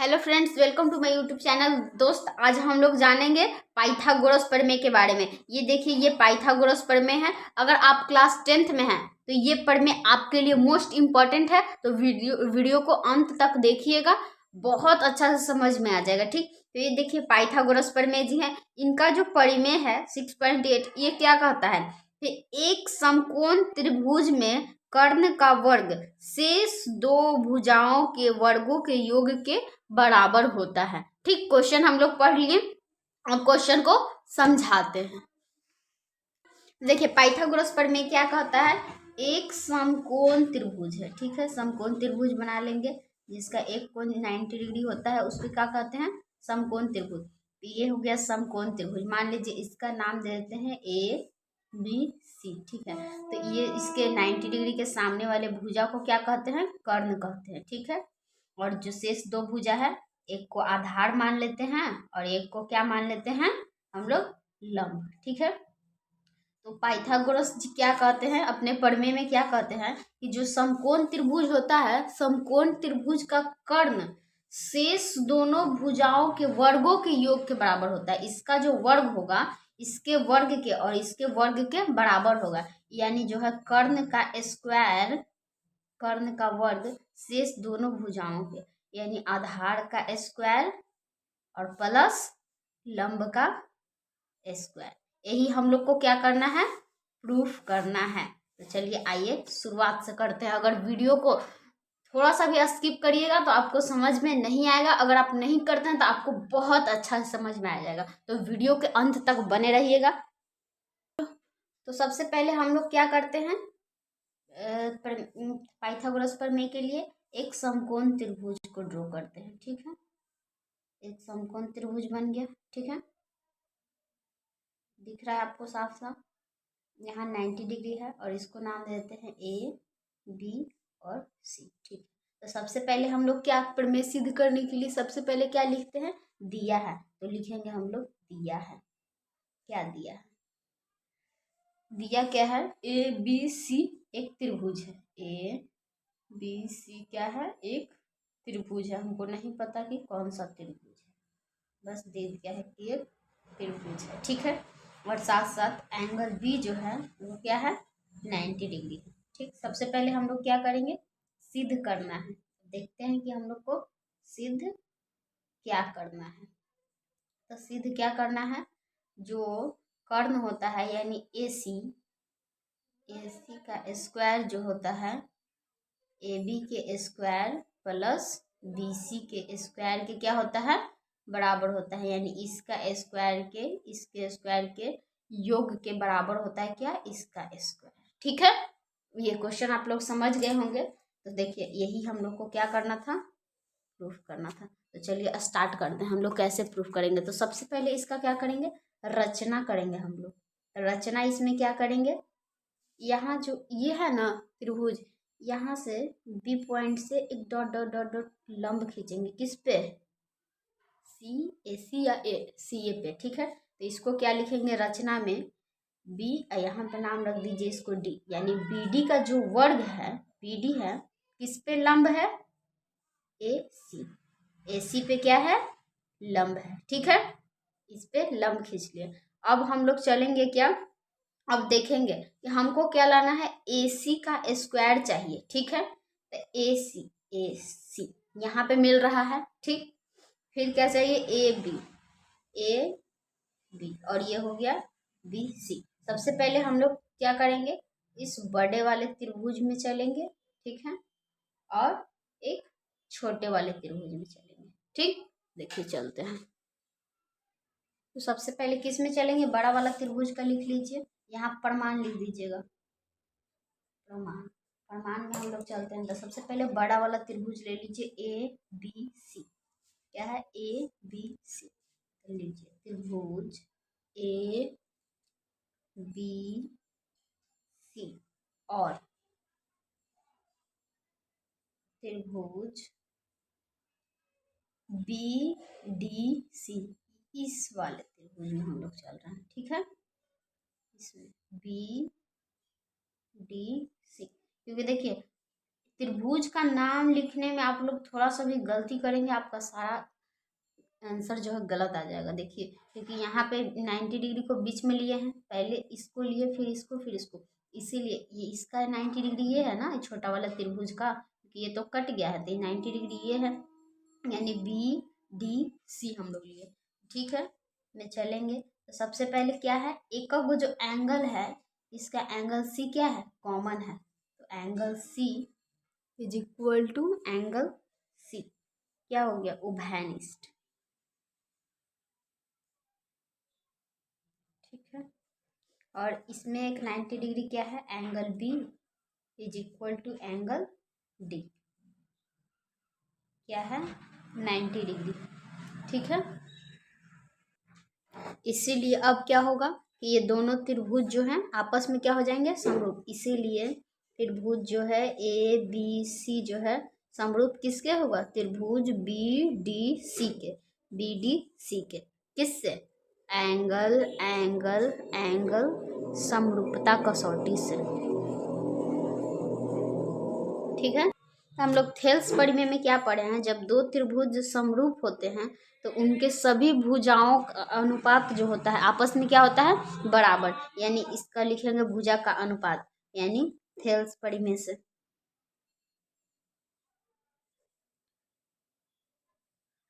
Hello friends, welcome to my YouTube channel. दोस्त, आज हम लोग जानेंगे पाइथागोरस प्रमेय के बारे में। ये देखिए, ये पाइथागोरस प्रमेय है। अगर आप क्लास 10th में हैं तो ये प्रमेय आपके लिए मोस्ट इम्पॉर्टेंट है। तो वीडियो को अंत तक देखिएगा, बहुत अच्छा से समझ में आ जाएगा। ठीक, तो ये देखिए पाइथागोरस प्रमेय जी हैं। इनका जो प्रमेय है 6.8, ये क्या कहता है कि एक समकोण त्रिभुज में कर्ण का वर्ग शेष दो भुजाओं के वर्गों के योग के बराबर होता है। ठीक, क्वेश्चन हम लोग पढ़ लिए, अब क्वेश्चन को समझाते हैं। देखिए पाइथागोरस प्रमेय क्या कहता है, एक समकोण त्रिभुज है। ठीक है, समकोण त्रिभुज बना लेंगे जिसका एक कोण 90 डिग्री होता है, उसको क्या कहते हैं, समकोण त्रिभुज। ये हो गया समकोण त्रिभुज। मान लीजिए इसका नाम दे देते हैं ए बी सी। ठीक है, तो ये इसके 90 डिग्री के सामने वाले भुजा को क्या कहते हैं, कर्ण कहते हैं। ठीक है, और जो शेष दो भुजा है, एक को आधार मान लेते हैं और एक को क्या मान लेते हैं हम लोग, लंब। ठीक है, तो पाइथागोरस जी क्या कहते हैं अपने प्रमेय में, क्या कहते हैं कि जो समकोण त्रिभुज होता है, समकोण त्रिभुज का कर्ण शेष दोनों भुजाओं के वर्गों के योग के बराबर होता है। इसका जो वर्ग होगा इसके वर्ग के और इसके वर्ग के बराबर होगा। यानी जो है कर्ण का स्क्वायर, कर्ण का वर्ग शेष दोनों भुजाओं के, यानी आधार का स्क्वायर और प्लस लंब का स्क्वायर। यही हम लोग को क्या करना है, प्रूफ करना है। तो चलिए आइए शुरुआत से करते हैं। अगर वीडियो को थोड़ा सा भी स्किप करिएगा तो आपको समझ में नहीं आएगा। अगर आप नहीं करते हैं तो आपको बहुत अच्छा से समझ में आ जाएगा। तो वीडियो के अंत तक बने रहिएगा। तो सबसे पहले हम लोग क्या करते हैं, पाइथागोरस प्रमेय के लिए एक समकोण त्रिभुज को ड्रॉ करते हैं। ठीक है, एक समकोण त्रिभुज बन गया। ठीक है, दिख रहा है आपको साफ साफ। यहाँ 90 डिग्री है और इसको नाम दे देते हैं ए बी और सी। ठीक, तो सबसे पहले हम लोग क्या प्रमेय सिद्ध करने के लिए सबसे पहले क्या लिखते हैं, दिया है। तो लिखेंगे हम लोग दिया है। क्या दिया है, दिया क्या है, ए बी सी एक त्रिभुज है। ए बी सी क्या है, एक त्रिभुज है। हमको नहीं पता कि कौन सा त्रिभुज है, बस दे दिया है कि एक त्रिभुज है। ठीक है, और साथ साथ एंगल बी जो है वो क्या है, 90 डिग्री है। ठीक, सबसे पहले हम लोग क्या करेंगे, सिद्ध करना है। देखते हैं कि हम लोग को सिद्ध क्या करना है। तो सिद्ध क्या करना है, जो कर्ण होता है यानी ए सी का स्क्वायर जो होता है, ए बी के स्क्वायर प्लस बी सी के स्क्वायर के क्या होता है, बराबर होता है। यानी इसका स्क्वायर के इसके स्क्वायर के योग के बराबर होता है क्या, इसका स्क्वायर। ठीक है, ये क्वेश्चन आप लोग समझ गए होंगे। तो देखिए यही हम लोग को क्या करना था, प्रूफ करना था। तो चलिए स्टार्ट करते हैं। हम लोग कैसे प्रूफ करेंगे, तो सबसे पहले इसका क्या करेंगे, रचना करेंगे हम लोग। रचना इसमें क्या करेंगे, यहाँ जो ये है ना त्रिभुज, यहाँ से बी पॉइंट से एक डॉट डॉट डॉट डॉट लंब खींचेंगे। किस पे, सी या ए सी ए पे। ठीक है, तो इसको क्या लिखेंगे रचना में, बी, यहाँ पे नाम रख दीजिए इसको डी। यानी बी डी का जो वर्ग है, बी डी है किस पे लंब है, ए सी। ए सी पे क्या है, लंब है। ठीक है, इस पे लंब खींच लिए। अब हम लोग चलेंगे क्या, अब देखेंगे कि हमको क्या लाना है, ए सी का स्क्वायर चाहिए। ठीक है, तो ए सी यहाँ पे मिल रहा है। ठीक, फिर क्या चाहिए, ए बी और ये हो गया बी सी। सबसे पहले हम लोग क्या करेंगे, इस बड़े वाले त्रिभुज में चलेंगे। ठीक है, और एक छोटे वाले त्रिभुज में चलेंगे। ठीक, देखिए चलते हैं। तो सबसे पहले किस में चलेंगे, बड़ा वाला त्रिभुज का लिख लीजिए, यहाँ प्रमाण लिख दीजिएगा। प्रमाण, प्रमाण में हम लोग चलते हैं। तो सबसे पहले बड़ा वाला त्रिभुज ले लीजिए, ए बी सी। क्या है, ए बी सी। तो लीजिए त्रिभुज ए बी सी और त्रिभुज बी डी सी, इस वाले त्रिभुज में हम लोग चल रहे हैं। ठीक है, इसमें बी डी सी, क्योंकि देखिए त्रिभुज का नाम लिखने में आप लोग थोड़ा सा भी गलती करेंगे, आपका सारा आंसर जो है गलत आ जाएगा। देखिए, क्योंकि यहाँ पे 90 डिग्री को बीच में लिए हैं, पहले इसको लिए फिर इसको फिर इसको, इसीलिए ये इसका 90 डिग्री ये है ना, छोटा वाला त्रिभुज का, क्योंकि ये तो कट गया है, तो 90 डिग्री ये है, यानी बी डी सी हम लोग लिए। ठीक है, में चलेंगे तो सबसे पहले क्या है, एक वो जो एंगल है, इसका एंगल सी क्या है, कॉमन है, तो angle C is equal to angle C, क्या हो गया, उभयनिष्ठ। ठीक है, और इसमें एक 90 डिग्री क्या है, angle B is equal to angle D, क्या है, 90 डिग्री। ठीक है, इसीलिए अब क्या होगा कि ये दोनों त्रिभुज जो हैं आपस में क्या हो जाएंगे, समरूप, इसीलिए त्रिभुज जो है ए बी सी जो है समरूप किसके होगा, त्रिभुज बी डी सी के, बी डी सी के, किससे, एंगल एंगल एंगल समरूपता कसौटी से। ठीक है, तो हम लोग थेल्स परिमेय में क्या पढ़े हैं, जब दो त्रिभुज समरूप होते हैं तो उनके सभी भुजाओं का अनुपात जो होता है आपस में क्या होता है, बराबर, यानी इसका लिखेंगे भुजा का अनुपात, यानी थेल्स परिमेय से।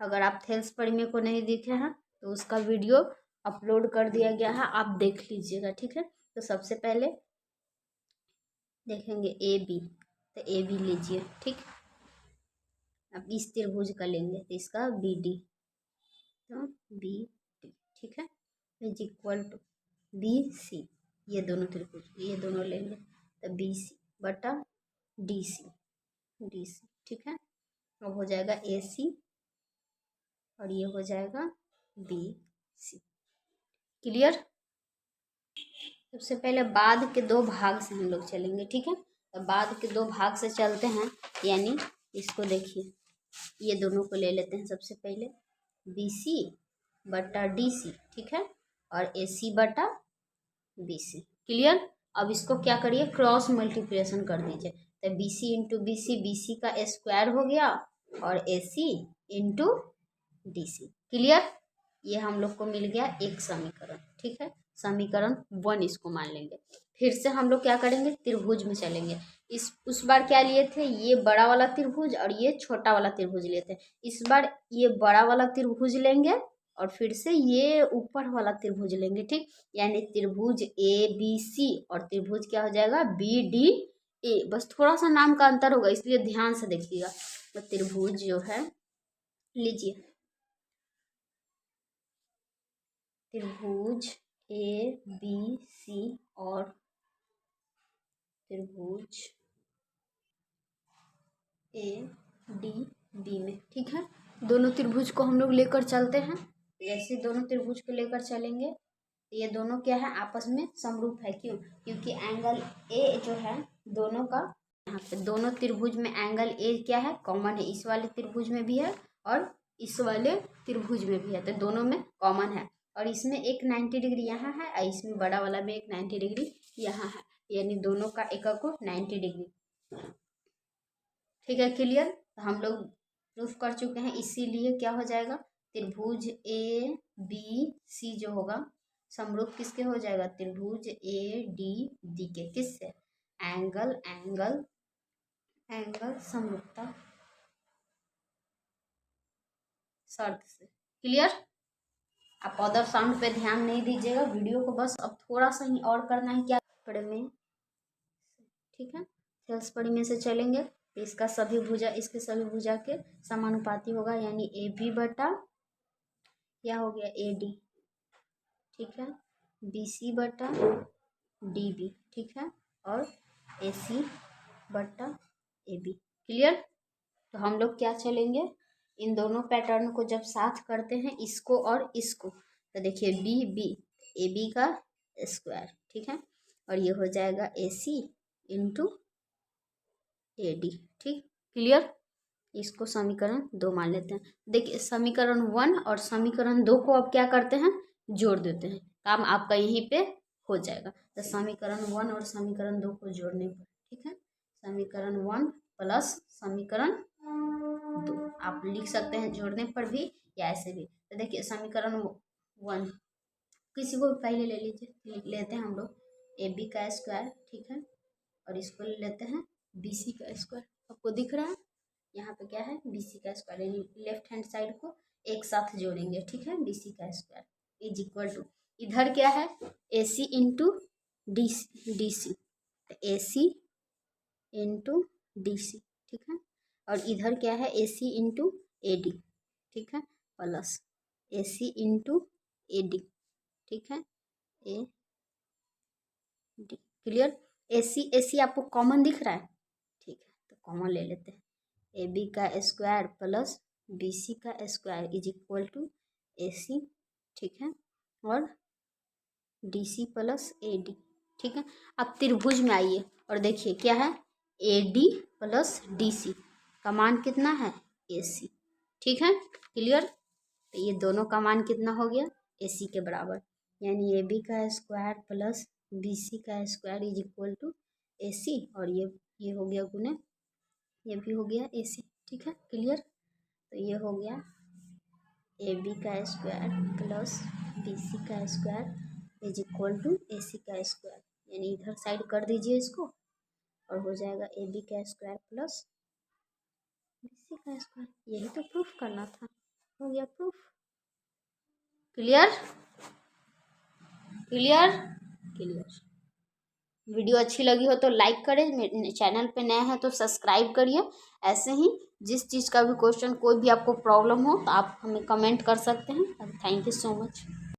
अगर आप थेल्स परिमेय को नहीं देखे हैं तो उसका वीडियो अपलोड कर दिया गया है, आप देख लीजिएगा। ठीक है, तो सबसे पहले देखेंगे ए बी, तो ए बी लीजिए। ठीक, अब इस त्रिभुज का लेंगे तो इसका बी डी, तो बी डी, ठीक है, is equal to B C, ये दोनों त्रिभुज ये दोनों लेंगे तो बी सी बटा डी सी, डी सी। ठीक है, अब हो जाएगा ए सी और ये हो जाएगा बी सी। क्लियर, सबसे पहले बाद के दो भाग से हम लोग चलेंगे। ठीक है, तो बाद के दो भाग से चलते हैं, यानी इसको देखिए, ये दोनों को ले लेते हैं सबसे पहले, बी सी बटा डी सी, ठीक है, और ए सी बटा बी सी। क्लियर, अब इसको क्या करिए, क्रॉस मल्टीप्लिकेशन कर दीजिए, तो B C into B C का स्क्वायर हो गया और A C into D C. Clear, ये हम लोग को मिल गया एक समीकरण। ठीक है, समीकरण 1 इसको मान लेंगे। फिर से हम लोग क्या करेंगे, त्रिभुज में चलेंगे। उस बार क्या लिए थे, ये बड़ा वाला त्रिभुज और ये छोटा वाला त्रिभुज लिए थे। इस बार ये बड़ा वाला त्रिभुज लेंगे और फिर से ये ऊपर वाला त्रिभुज लेंगे। ठीक, यानी त्रिभुज ए बी सी और त्रिभुज क्या हो जाएगा, बी डी ए, बस थोड़ा सा नाम का अंतर होगा, इसलिए ध्यान से देखिएगा। तो त्रिभुज जो है, लीजिए त्रिभुज ए बी सी और त्रिभुज ए डी बी में। ठीक है, दोनों त्रिभुज को हम लोग लेकर चलते हैं। जैसे दोनों त्रिभुज को लेकर चलेंगे, ये दोनों क्या है, आपस में समरूप है। क्यों, क्योंकि एंगल ए जो है दोनों का, यहाँ पे दोनों त्रिभुज में एंगल ए क्या है, कॉमन है, इस वाले त्रिभुज में भी है और इस वाले त्रिभुज में भी है, तो दोनों में कॉमन है। और इसमें एक 90 डिग्री यहाँ है और इसमें बड़ा वाला में एक 90 डिग्री यहाँ है, यानी दोनों का एकक को 90 डिग्री। ठीक है, क्लियर, तो हम लोग प्रूफ कर चुके हैं, इसीलिए क्या हो जाएगा, त्रिभुज ए बी सी जो होगा समरूप किसके हो जाएगा, त्रिभुज ए डी डी के, किससे, एंगल एंगल एंगल समरूपता शर्त से। क्लियर, आप अदर साउंड पे ध्यान नहीं दीजिएगा, वीडियो को बस अब थोड़ा सा ही और करना है, क्या परिमेय। ठीक है, थेल्स परिमेय से चलेंगे तो इसका सभी भुजा, इसके सभी भुजा के समानुपाती होगा, यानी ए बी बटा क्या हो गया, ए डी। ठीक है, बी सी बटा डी बी। ठीक है, और ए सी बटा ए बी। क्लियर, तो हम लोग क्या चलेंगे, इन दोनों पैटर्न को जब साथ करते हैं, इसको और इसको, तो देखिए बी बी, ए बी का स्क्वायर। ठीक है, और ये हो जाएगा ए सी इंटू ए डी। ठीक, क्लियर, इसको समीकरण 2 मान लेते हैं। देखिए समीकरण 1 और समीकरण 2 को अब क्या करते हैं, जोड़ देते हैं, काम आपका यहीं पे हो जाएगा। तो समीकरण 1 और समीकरण 2 को जोड़ने पर, ठीक है, समीकरण 1 प्लस समीकरण 2 आप लिख सकते हैं जोड़ने पर भी या ऐसे भी। तो देखिए समीकरण 1 किसी को भी पहले ले लीजिए, लिख लेते हैं हम लोग AB का स्क्वायर, ठीक है, और इसको ले लेते हैं BC का स्क्वायर। आपको दिख रहा है यहाँ पे क्या है BC का स्क्वायर, यानी लेफ्ट हैंड साइड को एक साथ जोड़ेंगे, ठीक है, BC का स्क्वायर इज इक्वल टू, इधर क्या है AC into DC, AC into DC, ठीक है, और इधर क्या है AC इंटू AD, ठीक है, प्लस AC इंटू AD, ठीक है, AD क्लियर। AC आपको कॉमन दिख रहा है, ठीक है, तो कॉमन ले लेते हैं AB का स्क्वायर प्लस BC का square is equal to AC, ठीक है, और DC प्लस AD, ठीक है। अब त्रिभुज में आइए और देखिए क्या है AD प्लस DC का मान कितना है AC, ठीक है, क्लियर। तो ये दोनों का मान कितना हो गया AC के बराबर, यानी AB का स्क्वायर प्लस BC का square is equal to AC, और ये हो गया गुने ये भी हो गया AC, ठीक है, क्लियर। तो ये हो गया AB का स्क्वायर प्लस BC का square is equal to AC का स्क्वायर, यानी इधर साइड कर दीजिए इसको और हो जाएगा AB का स्क्वायर प्लस BC का स्क्वायर। यही तो प्रूफ करना था, हो गया proof. Clear clear clear. Video अच्छी लगी हो तो लाइक करें, चैनल पे नए हैं तो सब्सक्राइब करिए। ऐसे ही जिस चीज़ का भी क्वेश्चन कोई भी आपको प्रॉब्लम हो तो आप हमें कमेंट कर सकते हैं। Thank you so much.